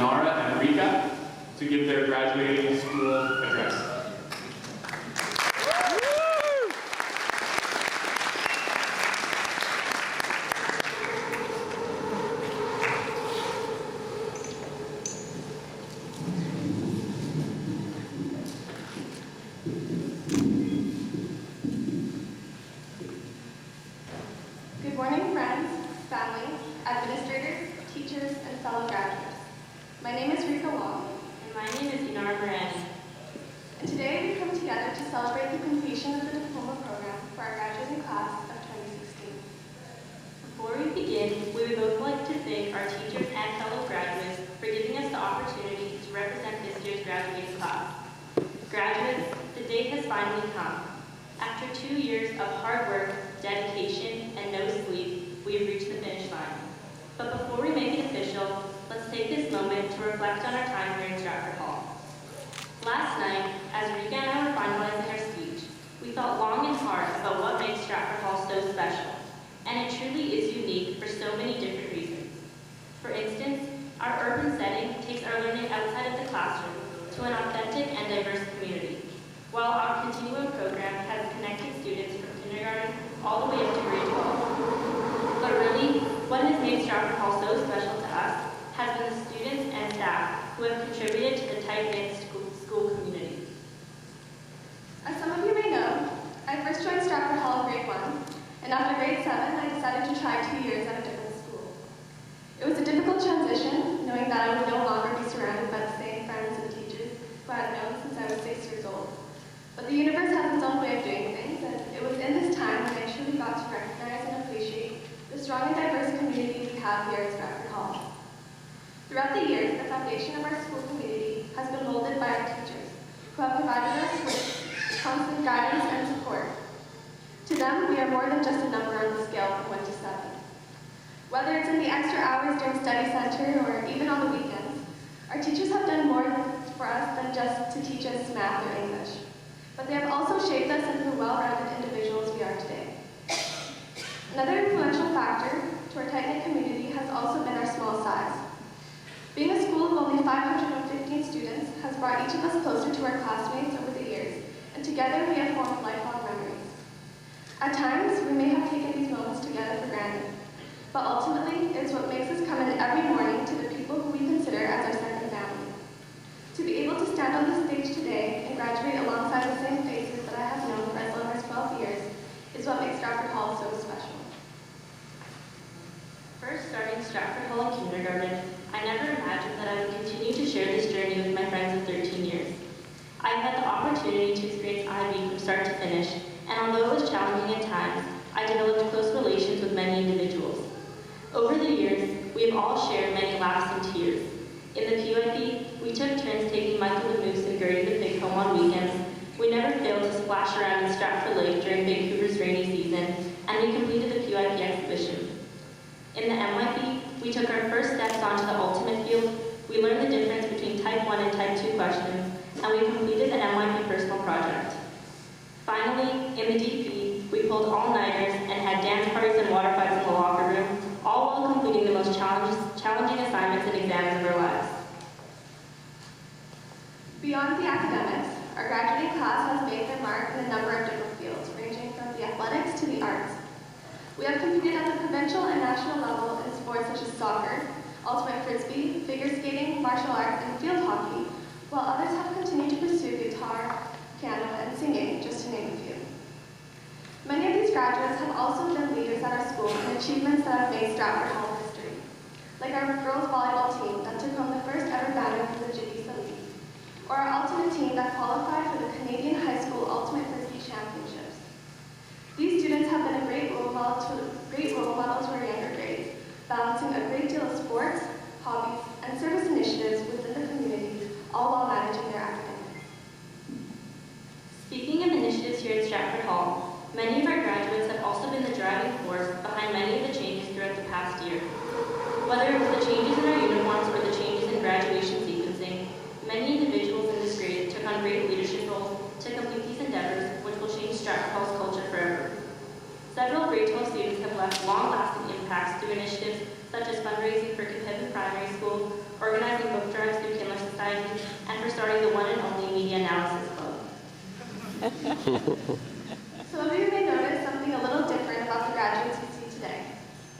Inaara and Rika to give their graduating school address. Good morning, friends, family, administrators, teachers, and fellow graduates. My name is Rika And my name is Inaara. and today we come together to celebrate the completion of the diploma program for our graduating class of 2016. Before we begin, we would both like to thank our teachers and fellow graduates for giving us the opportunity to represent this year's graduating class. Graduates, the day has finally come. After 2 years of hard work, dedication, and no sleep, we have reached the finish line. But before we make it official, let's take this moment to reflect on our time here in Stratford Hall. Last night, as Rika and I were finalizing our speech, we thought long and hard about what makes Stratford Hall so special, and it truly is unique for so many different reasons. For instance, our urban setting takes our learning outside of the classroom to an authentic and diverse community, while our continuum program has connected students from kindergarten all the way up to grade 12. But really, what has made Stratford Hall so special to us has been the students and staff who have contributed to the tight-knit school community. As some of you may know, I first joined Stratford Hall in grade 1, and after grade 7, I decided to try 2 years at a different school. It was a difficult transition, knowing that I would no longer be surrounded by the same friends and teachers who I had known since I was 6 years old. But the universe has its own way of doing things, and it was in this time when I truly got to recognize and appreciate the strong and diverse community we have here at Stratford Hall. Throughout the years, the foundation of our school community has been molded by our teachers, who have provided us with constant guidance and support. To them, we are more than just a number on the scale from 1 to 7. Whether it's in the extra hours during study center or even on the weekends, our teachers have done more for us than just to teach us math or English. But they have also shaped us into the well-rounded individuals we are today. Another influential factor to our tight-knit community has also been our small size. Being a school of only 515 students has brought each of us closer to our classmates over the years, and together we have formed lifelong memories. At times, we may have taken these moments together for granted, but ultimately, it's what makes us come in every morning to the people who we consider as our second family. To be able to stand on this stage today and graduate alongside the same faces that I have known for as long as 12 years is what makes Stratford Hall so special. First starting Stratford Hall in kindergarten, I never imagined that I would continue to share this journey with my friends of 13 years. I have had the opportunity to experience IB from start to finish, and although it was challenging at times, I developed close relations with many individuals. Over the years, we have all shared many laughs and tears. In the PYP, we took turns taking Michael the Moose and Gertie the Pig home on weekends. We never failed to splash around in Stratford Lake during Vancouver's rainy season, and we completed the PYP exhibition. In the MYP, we took our first steps onto the ultimate field. We learned the difference between Type 1 and Type 2 questions, and we completed an MYP personal project. Finally, in the DP, we pulled all-nighters and had dance parties and water fights in the locker room, all while completing the most challenging assignments and exams of our lives. Beyond the academics, our graduating class has made their mark in a number of different fields, ranging from the athletics to the arts. We have competed at the provincial and national level in sports such as soccer, ultimate frisbee, figure skating, martial arts, and field hockey, while others have continued to pursue guitar, piano, and singing, just to name a few. Many of these graduates have also been leaders at our school in achievements that have made Stratford Hall history, like our girls volleyball team that took home the first ever banner for the Jadisa League, or our ultimate team that qualified for the Canadian High School Ultimate Frisbee Championships. These students have been a great role model to our younger grades, balancing a great deal of sports, hobbies, and service initiatives within the community, all while managing their academics. Speaking of initiatives here at Stratford Hall, many of our graduates have also been the driving force behind many of the changes throughout the past year. Whether it was the changes in our uniforms or the changes in graduation sequencing, many individuals in this grade took on great leadership roles to complete these endeavors, which will change Stratford Hall's culture forever. Several grade 12 students have left long-lasting impacts through initiatives such as organizing book drives through Kindler Society, and for starting the one and only Media Analysis Club. Some of you may notice something a little different about the graduates we see today.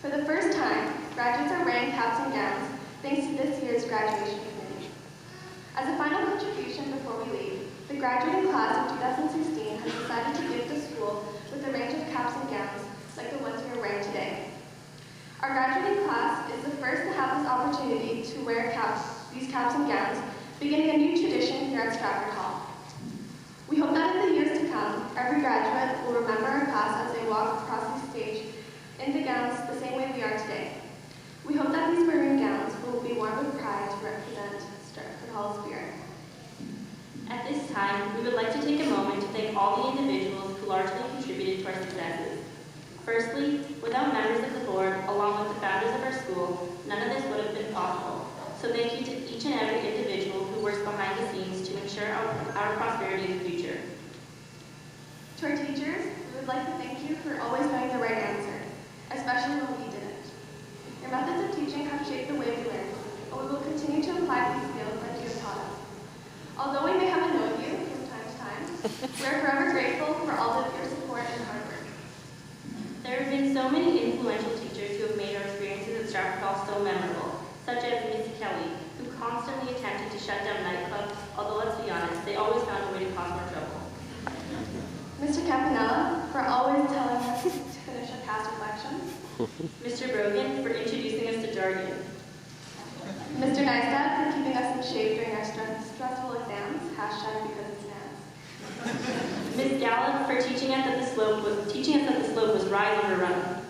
For the first time, graduates are wearing caps and gowns thanks to this year's graduation committee. As a final contribution before we leave, the graduating class of 2016 has decided to gift the school with a range of caps and gowns like the ones we are wearing today. Our graduating class is the first to have this opportunity to wear these caps and gowns, beginning a new tradition here at Stratford Hall. We hope that in the years to come, every graduate will remember our class as they walk across the stage in the gowns the same way we are today. We hope that these maroon gowns will be worn with pride to represent Stratford Hall spirit. At this time, we would like to take a moment to thank all the individuals who largely contributed to our successes. Firstly, without members of the board, along with the founders of our school, none of this would have been possible. So thank you to each and every individual who works behind the scenes to ensure our prosperity in the future. To our teachers, we would like to thank you for always knowing the right answer, especially when we didn't. Your methods of teaching have shaped the way we learn, and we will continue to apply these skills that you have taught us. Although we may have annoyed you from time to time, we are forever grateful for all of your support and hard work. There have been so many influential teachers who have made our experiences at Stratford Hall so memorable, such as Miss Kelly, who constantly attempted to shut down nightclubs, although let's be honest, they always found a way to cause more trouble. Mr. Campanella, for always telling us to finish a past reflection. Mr. Brogan, for introducing us to jargon. Mr. Neistat, for keeping us in shape during our stressful exams, hashtag because it's NAS. Ms. Gallup, for teaching us that the slope was rise over run.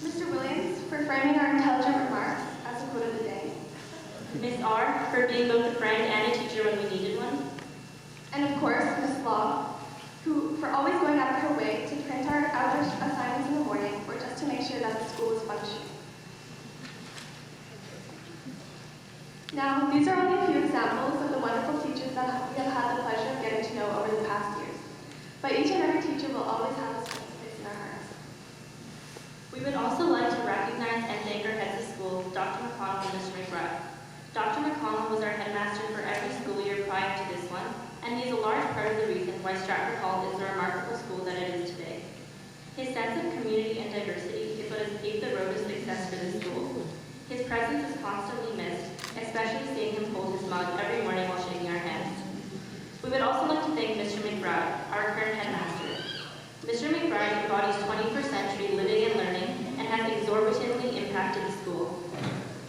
Mr. Williams, for framing our intelligent remarks as a quote of the day. Ms. R, for being both a friend and a teacher when we needed one. And of course, Ms. Law, who for always going out of her way to print out our assignments in the morning or just to make sure that the school was functioning. Now, these are only a few examples of the wonderful teachers that we have had the pleasure of getting to know over the past years. But each and every teacher will always have a special place in our hearts. We would also like to recognize and thank our heads of school, Dr. McConnell and Mr. McBride. Dr. McConnell was our headmaster for every school year prior to this one, and he is a large part of the reason why Stratford Hall is the remarkable school that it is today. His sense of community and diversity is what has paved the road to success for this school. His presence is constantly missed, especially seeing him hold his mug every morning while shaking our hands. We would also like to thank Mr. McBride, our current headmaster. Mr. McBride embodies 21st century living and learning and has exorbitantly impacted the school.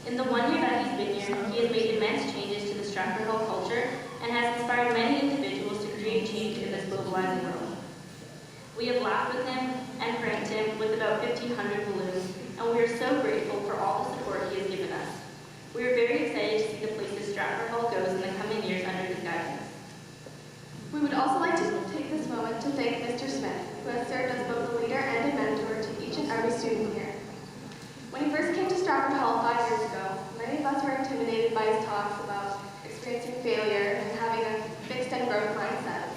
In the 1 year that he's been here, he has made immense changes to the Stratford Hall culture and has inspired many individuals to create change in this globalizing world. We have laughed with him and pranked him with about 1,500 balloons, and we are so grateful for all the support he has given us. We are very excited to see the places Stratford Hall goes in the coming years under his guidance. We would also like to take this moment to thank Mr. Smith, who has served as both a leader and a mentor to each and every student here. When he first came to Stratford Hall 5 years ago, many of us were intimidated by his talks about experiencing failure and having a fixed and growth mindset.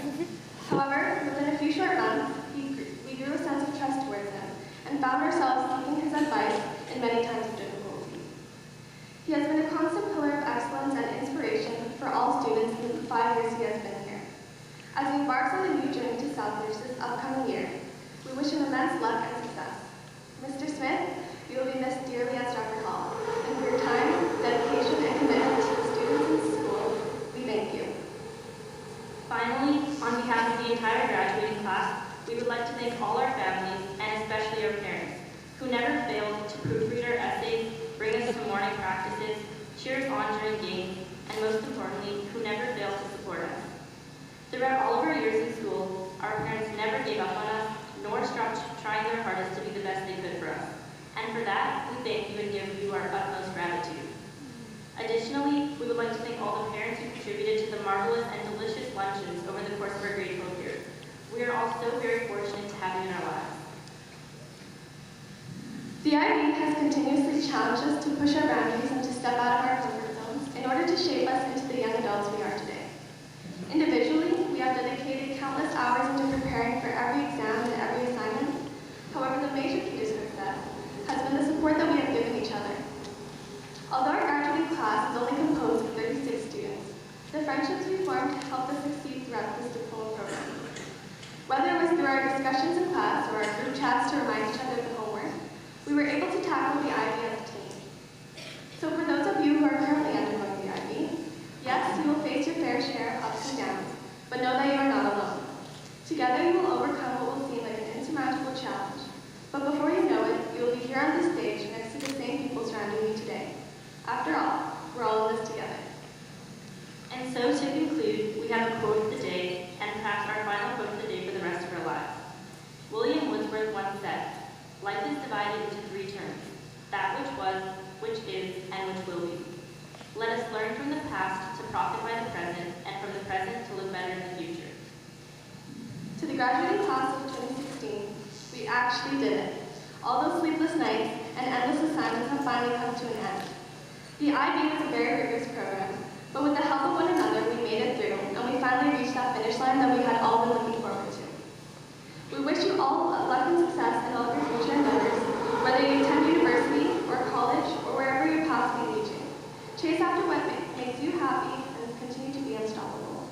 However, within a few short months, we grew a sense of trust towards him and found ourselves seeking his advice in many times of difficulty. He has been a constant pillar of excellence and inspiration for all students in the 5 years he has been here. As he embarks on a new journey to Southbridge this upcoming year, we wish him immense luck and success. Mr. Smith, you will be missed dearly at Stratford Hall, and for your time, dedication, and commitment to the students in school, we thank you. Finally, on behalf of the entire graduating class, we would like to thank all our families, and especially our parents, who never failed to proofread our essays, bring us to morning practices, cheer us on during games, and most importantly, who never failed to support us. Throughout all of our years in school, our parents never gave up on us, nor stopped trying their hardest to be the best they could for us. And for that, we thank you and give you our utmost gratitude. Additionally, we would like to thank all the parents who contributed to the marvelous and delicious luncheons over the course of our grade 12 year. We are all so very fortunate to have you in our lives. The IB has continuously challenged us to push our boundaries and to step out of our comfort zones in order to shape us into the young adults we are today. Individually, we have dedicated countless hours into preparing for every exam and every assignment. However, the major key to success has been the support that we have given each other. Although our graduating class is only We're all in this together. And so to conclude, we have a quote of the day, and perhaps our final quote of the day for the rest of our lives. William Wordsworth once said, "Life is divided into three terms, that which was, which is, and which will be." Let us learn from the past to profit by the present, and from the present to live better in the future. To the graduating class of 2016, we actually did it. All those sleepless nights and endless assignments have finally come to an end. The IB was a very rigorous program, but with the help of one another, we made it through, and we finally reached that finish line that we had all been looking forward to. We wish you all luck and success in all of your future endeavors, whether you attend university or college or wherever your path may lead you. Chase after what makes you happy and continue to be unstoppable.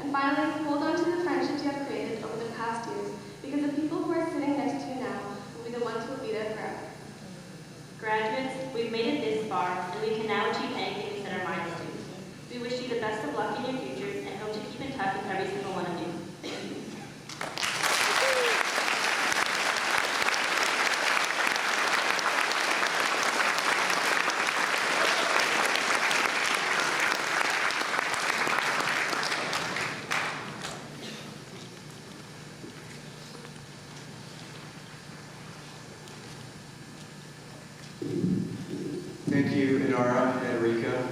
And finally, hold on to the friendships you have created over the past years, because the people who are sitting next to you now will be the ones who will be there forever. Graduates, we've made it this far, and we can now achieve anything we set our minds to. We wish you the best of luck in your futures and hope to keep in touch with every single one of you. Thank you. Thank you, Inaara and Rika.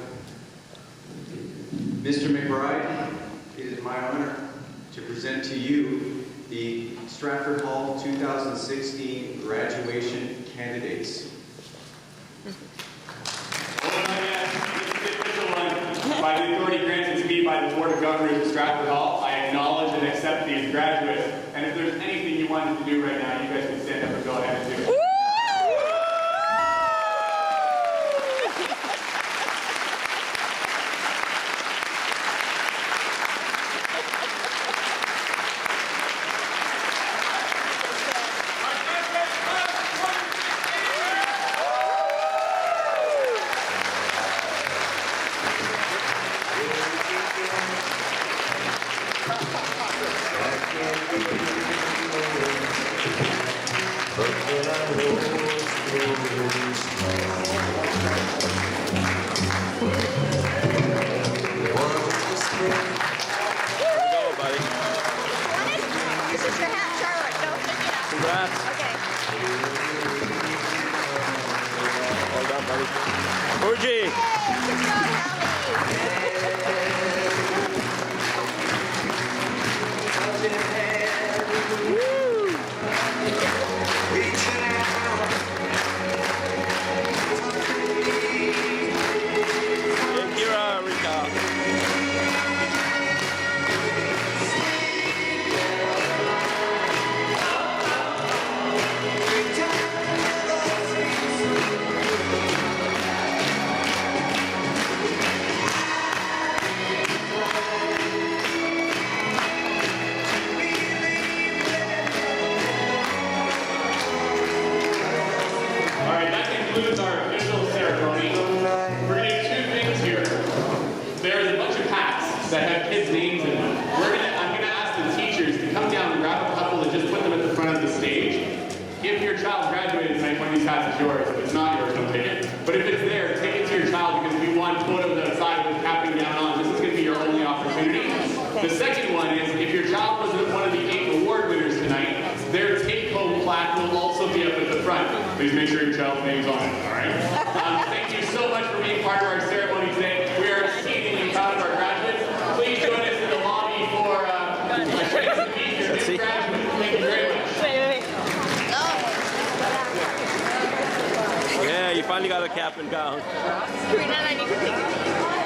Mr. McBride, it is my honor to present to you the Stratford Hall 2016 graduation candidates. By the authority granted to me by the Board of Governors of Stratford Hall, I acknowledge and accept these graduates. And if there's anything you wanted to do right now, you guys can stand up and go ahead and do it. That have kids' names in them. I'm gonna ask the teachers to come down and grab a couple and just put them at the front of the stage. If your child graduated tonight, one of these hats is yours. If it's not yours, don't take it. But if it's there, take it to your child because we want photos outside with capping down on. This is gonna be your only opportunity. The second one is if your child was one of the 8 award winners tonight, their take-home plaque will also be up at the front. Please make sure your child's name's on it, all right? Thank you so much for being part of our ceremony today. We are exceedingly proud of our graduates. Please join us in the lobby for a chance to meet your new graduates. Thank you very much. Yeah, you finally got a cap and gown. Karina and I need to take a picture.